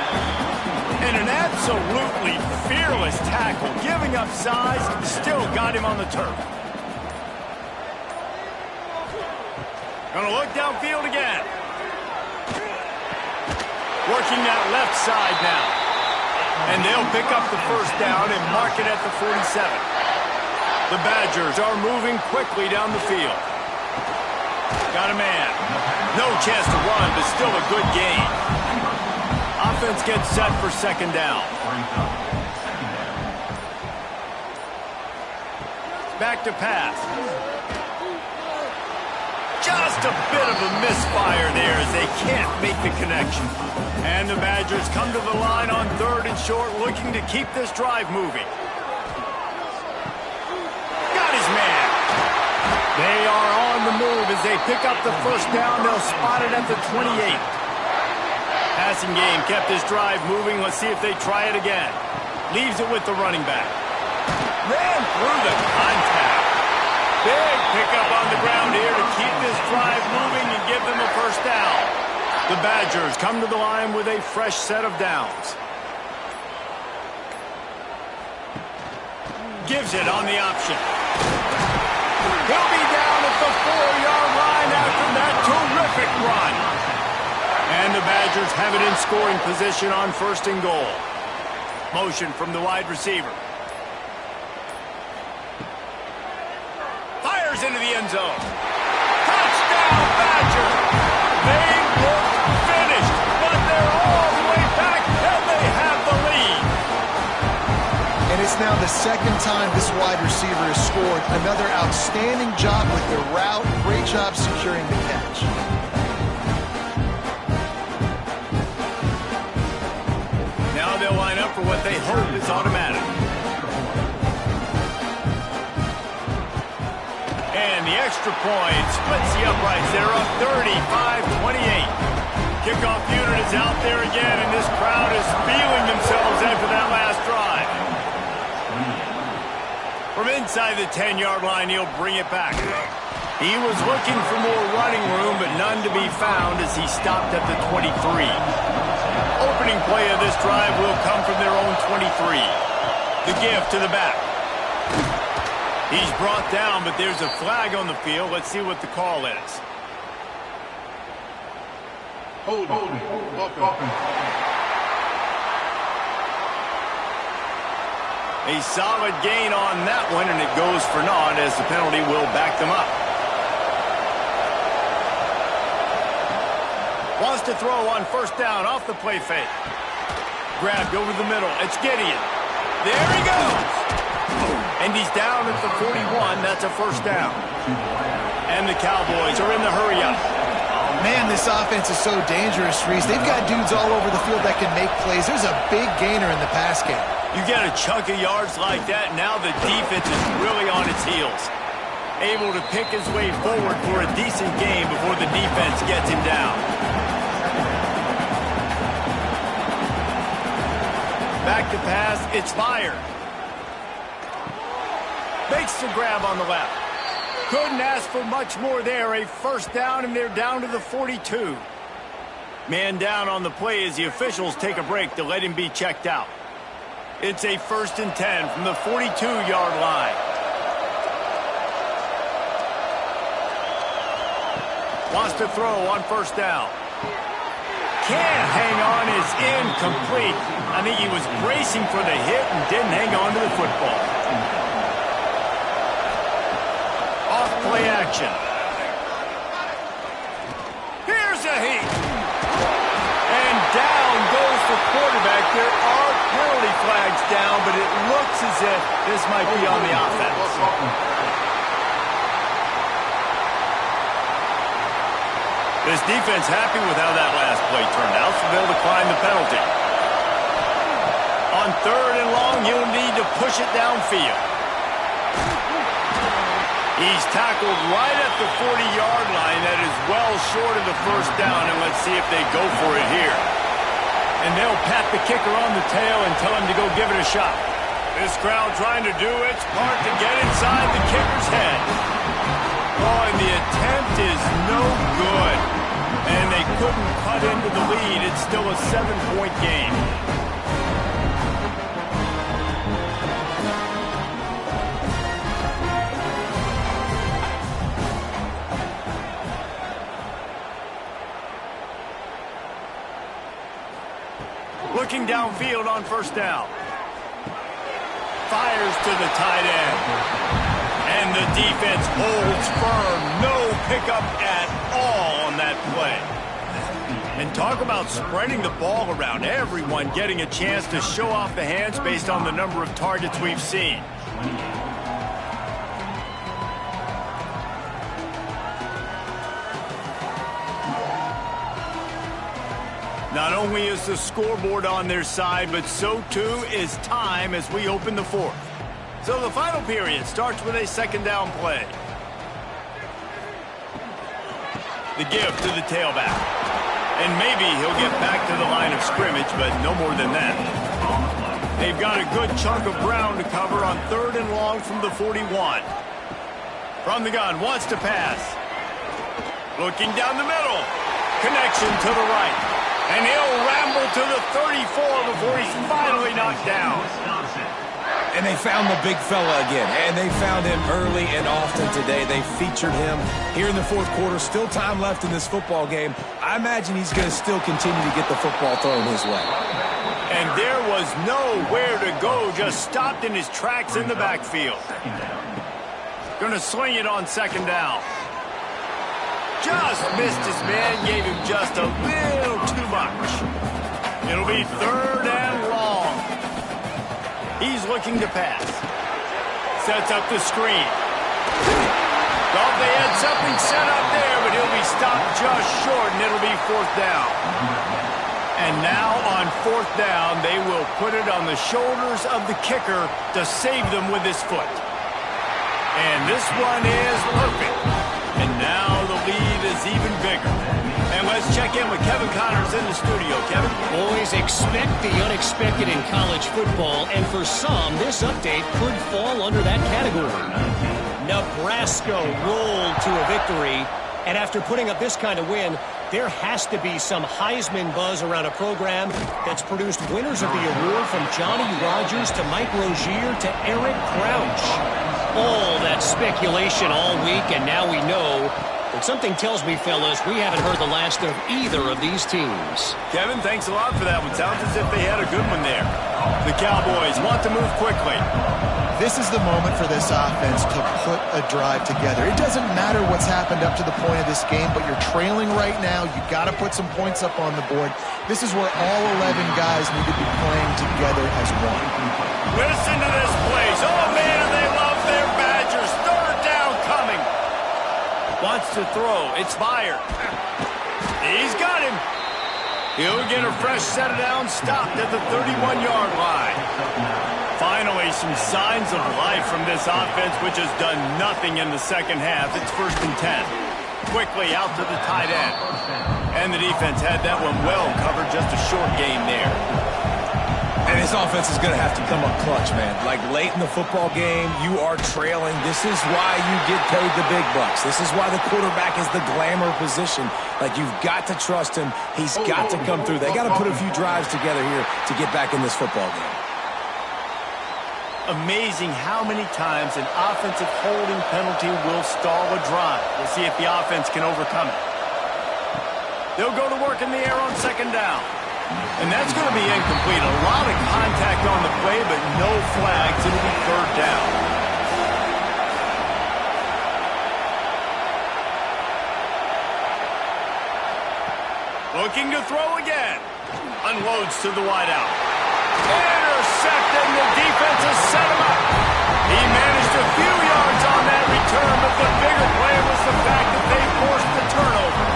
And an absolutely fearless tackle, giving up size, still got him on the turf. Gonna look downfield again. Working that left side now. And they'll pick up the 1st down and mark it at the 47. The Badgers are moving quickly down the field. Got a man. No chance to run, but still a good gain. Offense gets set for 2nd down. Back to pass. Just a bit of a misfire there as they can't make the connection. And the Badgers come to the line on 3rd and short, looking to keep this drive moving. Got his man. They are on the move as they pick up the 1st down. They'll spot it at the 28. Passing game kept this drive moving. Let's see if they try it again. Leaves it with the running back. Ran through the contact. Big pickup on the ground here to keep this drive moving and give them a 1st down. The Badgers come to the line with a fresh set of downs. Gives it on the option. He'll be down at the 4-yard line after that terrific run. And the Badgers have it in scoring position on 1st and goal. Motion from the wide receiver. Fires into the end zone. Touchdown, Badger! They look finished, but they're all the way back, and they have the lead. And it's now the 2nd time this wide receiver has scored. Another outstanding job with the route. Great job securing the catch. Now they'll line up for what they hope is automatic. And the extra point splits the uprights. They're up 35-28. Kickoff unit is out there again, and this crowd is feeling themselves after that last drive. From inside the 10-yard line, he'll bring it back. He was looking for more running room, but none to be found as he stopped at the 23. Opening play of this drive will come from their own 23. The give to the back. He's brought down, but there's a flag on the field. Let's see what the call is. Holding. A solid gain on that one, and it goes for naught as the penalty will back them up. Wants to throw on 1st down off the play fake. Grabbed over the middle. It's Gideon. There he goes. And he's down at the 41. That's a 1st down. And the Cowboys are in the hurry-up. Man, this offense is so dangerous, Reese. They've got dudes all over the field that can make plays. There's a big gainer in the pass game. You get a chunk of yards like that, now the defense is really on its heels. Able to pick his way forward for a decent game before the defense gets him down. Back to pass, it's fired. Makes the grab on the left. Couldn't ask for much more there. A 1st down, and they're down to the 42. Man down on the play as the officials take a break to let him be checked out. It's a 1st and 10 from the 42-yard line. Wants to throw on 1st down. Can't hang on, is incomplete. I think he was bracing for the hit and didn't hang on to the football. Off-play action. Here's a heat. And down goes the quarterback. There are penalty flags down, but it looks as if this might be on the offense. This defense happy with how that last play turned out, so they'll decline the penalty. On 3rd and long, he'll need to push it downfield. He's tackled right at the 40-yard line. That is well short of the 1st down, and let's see if they go for it here. And they'll pat the kicker on the tail and tell him to go give it a shot. This crowd trying to do its part to get inside the kicker's head. Oh, and the attempt is no good. And they couldn't cut into the lead. It's still a 7-point game. Looking downfield on 1st down. Fires to the tight end. And the defense holds firm. No pickup at all on that play. And talk about spreading the ball around. Everyone getting a chance to show off the hands based on the number of targets we've seen. Not only is the scoreboard on their side, but so too is time as we open the 4th. So the final period starts with a 2nd down play. The give to the tailback. And maybe he'll get back to the line of scrimmage, but no more than that. They've got a good chunk of ground to cover on 3rd and long from the 41. From the gun, wants to pass. Looking down the middle. Connection to the right. And he'll ramble to the 34 before he's finally knocked down. And they found the big fella again, and they found him early and often today. They featured him here in the fourth quarter. Still time left in this football game. I imagine he's going to still continue to get the football thrown his way. And there was nowhere to go, just stopped in his tracks in the backfield. Going to swing it on second down. Just missed his man, gave him just a little too much. It'll be third and long. He's looking to pass. Sets up the screen. Thought they had something set up there, but he'll be stopped just short, and it'll be fourth down. And now on fourth down, they will put it on the shoulders of the kicker to save them with his foot. And this one is perfect. And now the lead is even bigger. And let's check in with Kevin Connors in the studio. Kevin? Boys, expect the unexpected in college football, and for some, this update could fall under that category. Nebraska rolled to a victory, and after putting up this kind of win, there has to be some Heisman buzz around a program that's produced winners of the award from Johnny Rodgers to Mike Rozier to Eric Crouch. All that speculation all week, and now we know. But something tells me, fellas, we haven't heard the last of either of these teams. Kevin, thanks a lot for that one. Sounds as if they had a good one there. The Cowboys want to move quickly. This is the moment for this offense to put a drive together. It doesn't matter what's happened up to the point of this game, but you're trailing right now. You got to put some points up on the board. This is where all 11 guys need to be playing together as one. Listen to this place. Oh, man, they love their Badgers. Third down coming. Wants to throw. It's fired. He's got him. He'll get a fresh set it down, stopped at the 31-yard line. Finally, some signs of life from this offense, which has done nothing in the second half. It's first and 10. Quickly out to the tight end. And the defense had that one well covered, just a short gain there. And this offense is going to have to come up clutch, man. Like late in the football game, you are trailing. This is why you get paid the big bucks. This is why the quarterback is the glamour position. Like, you've got to trust him. He's got to come through. They got to put a few drives together here to get back in this football game. Amazing how many times an offensive holding penalty will stall a drive. We'll see if the offense can overcome it. They'll go to work in the air on second down. And that's going to be incomplete. A lot of contact on the play, but no flags. It'll be third down. Looking to throw again. Unloads to the wideout. Intercepted, and the defense has set him up. He managed a few yards on that return, but the bigger play was the fact that they forced the turnover.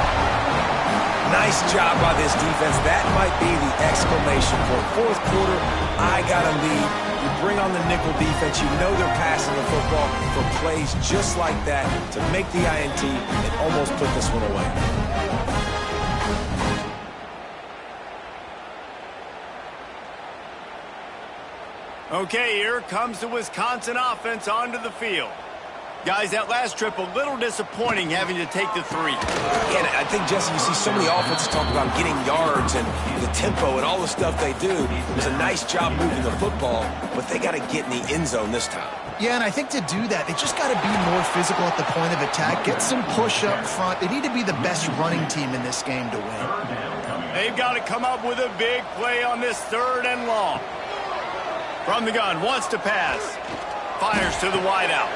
Nice job by this defense. That might be the exclamation point. Fourth quarter, I got a lead. You bring on the nickel defense. You know they're passing the football for plays just like that to make the INT and almost put this one away. Okay, here comes the Wisconsin offense onto the field. Guys, that last trip, a little disappointing having to take the 3. And I think, Jesse, you see so many offenses talk about getting yards and the tempo and all the stuff they do. It was a nice job moving the football, but they got to get in the end zone this time. Yeah, and I think to do that, they just got to be more physical at the point of attack, get some push up front. They need to be the best running team in this game to win. They've got to come up with a big play on this third and long. From the gun, wants to pass. Fires to the wideout.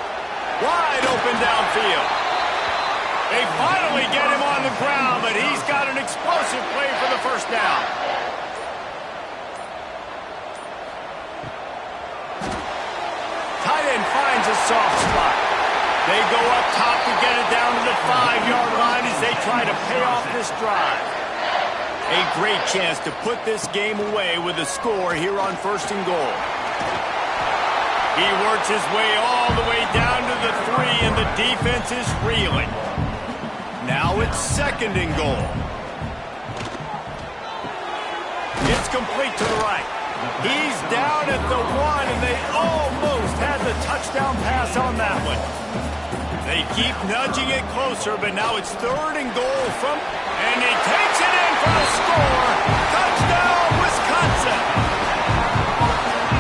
Wide open downfield. They finally get him on the ground, but he's got an explosive play for the first down. Tight end finds a soft spot. They go up top to get it down to the 5-yard line as they try to pay off this drive. A great chance to put this game away with a score here on first and goal. He works his way all the way down to the 3, and the defense is reeling. Now it's second and goal. It's complete to the right. He's down at the 1, and they almost had the touchdown pass on that one. They keep nudging it closer, but now it's third and goal from, and he takes it in for the score. Touchdown, Wisconsin.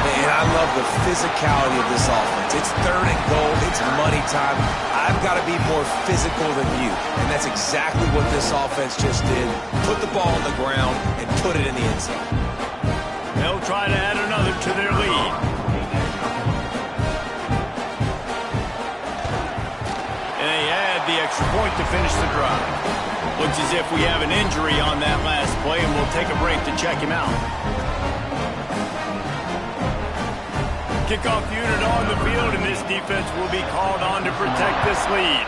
And I love the physicality of this offense. It's 3rd and goal. It's money time. I've got to be more physical than you. And that's exactly what this offense just did. Put the ball on the ground and put it in the end zone. They'll try to add another to their lead. And they add the extra point to finish the drive. Looks as if we have an injury on that last play, and we'll take a break to check him out. Kickoff unit on the field, and this defense will be called on to protect this lead.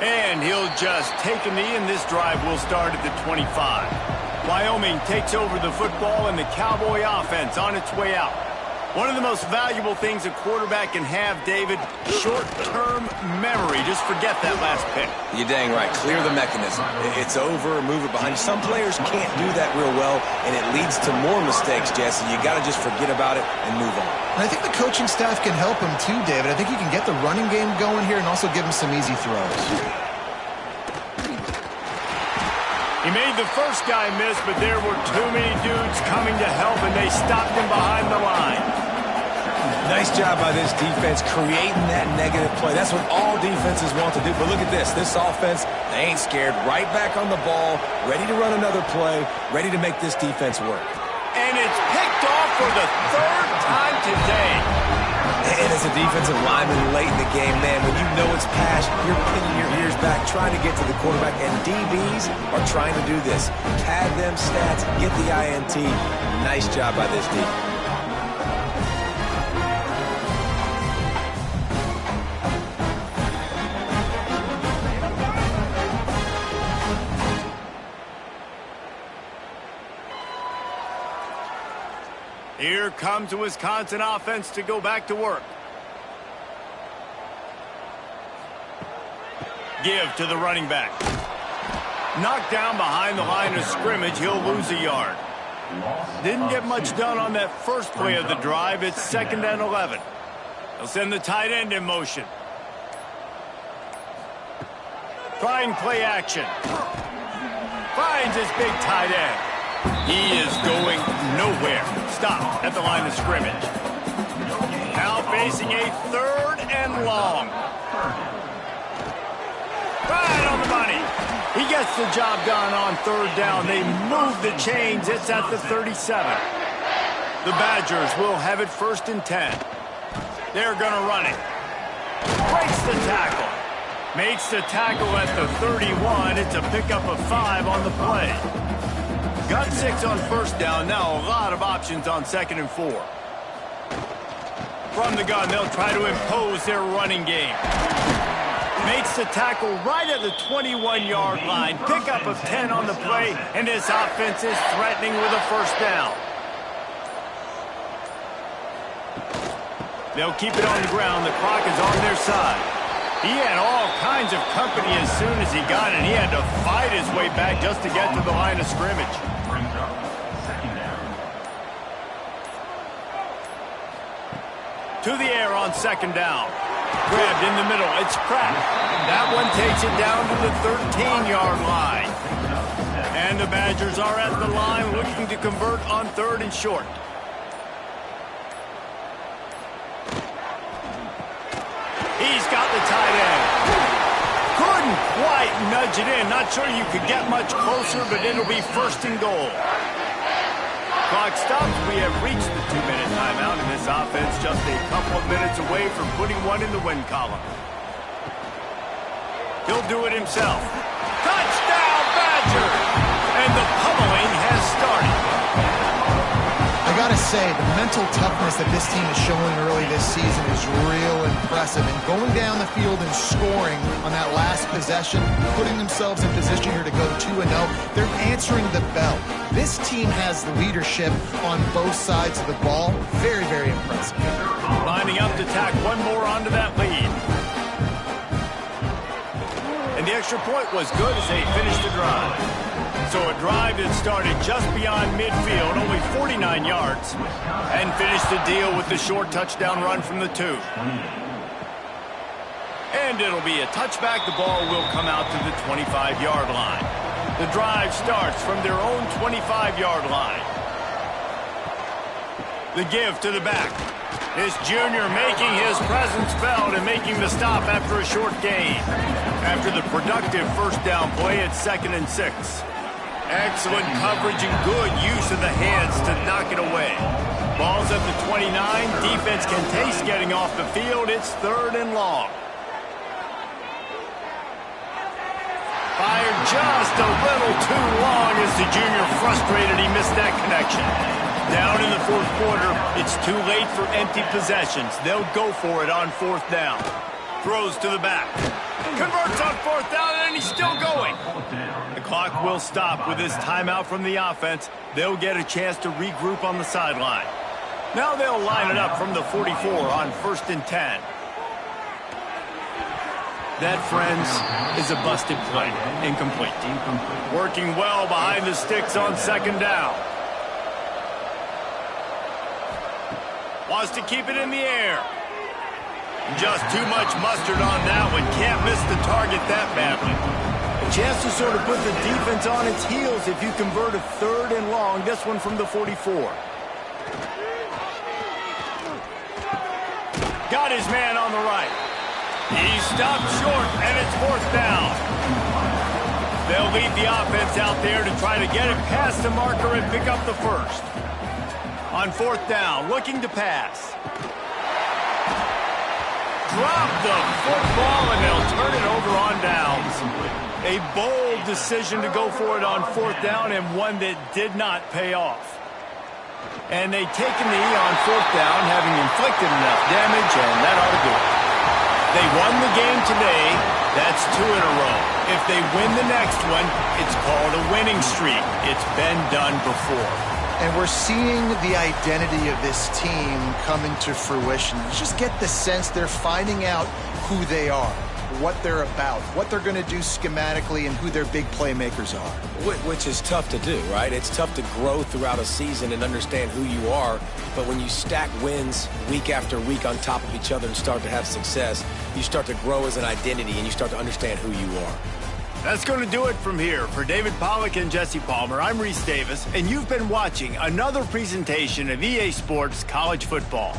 And he'll just take a knee, and this drive will start at the 25. Wyoming takes over the football, and the Cowboy offense on its way out. One of the most valuable things a quarterback can have, David, short-term memory. Just forget that last pick. You're dang right. Clear the mechanism. It's over, move it behind you. Some players can't do that real well, and it leads to more mistakes, Jesse. You got to just forget about it and move on. And I think the coaching staff can help him too, David. I think he can get the running game going here and also give him some easy throws. He made the first guy miss, but there were too many dudes coming to help, and they stopped him behind the line. Nice job by this defense creating that negative play. That's what all defenses want to do. But look at this. This offense, they ain't scared. Right back on the ball, ready to run another play, ready to make this defense work. And it's picked off for the 3rd time today. And as a defensive lineman late in the game, man, when you know it's pass, you're pinning your ears back, trying to get to the quarterback. And DBs are trying to do this. Pad them stats, get the INT. Nice job by this defense. Here comes the Wisconsin offense to go back to work. Give to the running back. Knocked down behind the line of scrimmage, he'll lose a yard. Didn't get much done on that first play of the drive. It's 2nd and 11. They'll send the tight end in motion. Trying play action. Finds his big tight end. He is going nowhere. Stop at the line of scrimmage. Now facing a 3rd and long. Right on the money. He gets the job done on 3rd down. They move the chains. It's at the 37. The Badgers will have it 1st and 10. They're going to run it. Breaks the tackle. Makes the tackle at the 31. It's a pickup of 5 on the play. Got 6 on 1st down. Now a lot of options on 2nd and 4. From the gun, they'll try to impose their running game. Makes the tackle right at the 21-yard line. Pickup of 10 on the play, and his offense is threatening with a 1st down. They'll keep it on the ground. The clock is on their side. He had all kinds of company as soon as he got it. He had to fight his way back just to get to the line of scrimmage. To the air on 2nd down. Grabbed in the middle. It's Pratt. That one takes it down to the 13-yard line. And the Badgers are at the line looking to convert on 3rd and short. He's got the tight end. Couldn't quite nudge it in. Not sure you could get much closer, but it'll be 1st and goal. Clock stops. We have reached the 2-minute timeout, and this offense just a couple of minutes away from putting one in the win column. He'll do it himself. Touchdown, Badger! And the pummeling has started. I gotta say, the mental toughness that this team is showing early this season is real impressive. And going down the field and scoring on that last possession, putting themselves in position here to go 2-0, they're answering the bell. This team has leadership on both sides of the ball. Very, very impressive. Lining up to tack one more onto that lead. And the extra point was good as they finished the drive. So a drive that started just beyond midfield, only 49 yards, and finished the deal with the short touchdown run from the 2. And it'll be a touchback. The ball will come out to the 25-yard line. The drive starts from their own 25-yard line. The give to the back. This junior making his presence felt and making the stop after a short gain. After the productive first down play at 2nd and 6. Excellent coverage and good use of the hands to knock it away. Ball's at the 29. Defense can taste getting off the field. It's 3rd and long. Fired just a little too long as the junior frustrated he missed that connection. Down in the 4th quarter, it's too late for empty possessions. They'll go for it on 4th down. Throws to the back. Converts on 4th down, and he's still going. The clock will stop with this timeout from the offense. They'll get a chance to regroup on the sideline. Now they'll line it up from the 44 on 1st and 10. That, friends, is a busted play. Incomplete. Working well behind the sticks on 2nd down. Wants to keep it in the air. Just too much mustard on that one. Can't miss the target that badly. A chance to sort of put the defense on its heels if you convert a 3rd and long. This one from the 44. Got his man on the right. He stopped short, and it's 4th down. They'll lead the offense out there to try to get it past the marker and pick up the first. On 4th down, looking to pass. Drop the football, and they'll turn it over on downs. A bold decision to go for it on 4th down, and one that did not pay off. And they take a knee on 4th down, having inflicted enough damage, and that ought to do it. They won the game today. That's 2 in a row. If they win the next one, it's called a winning streak. It's been done before. And we're seeing the identity of this team come into fruition. You just get the sense they're finding out who they are, what they're about, what they're going to do schematically, and who their big playmakers are. Which is tough to do, right? It's tough to grow throughout a season and understand who you are. But when you stack wins week after week on top of each other and start to have success, you start to grow as an identity and you start to understand who you are. That's going to do it from here. For David Pollack and Jesse Palmer, I'm Reese Davis, and you've been watching another presentation of EA Sports College Football.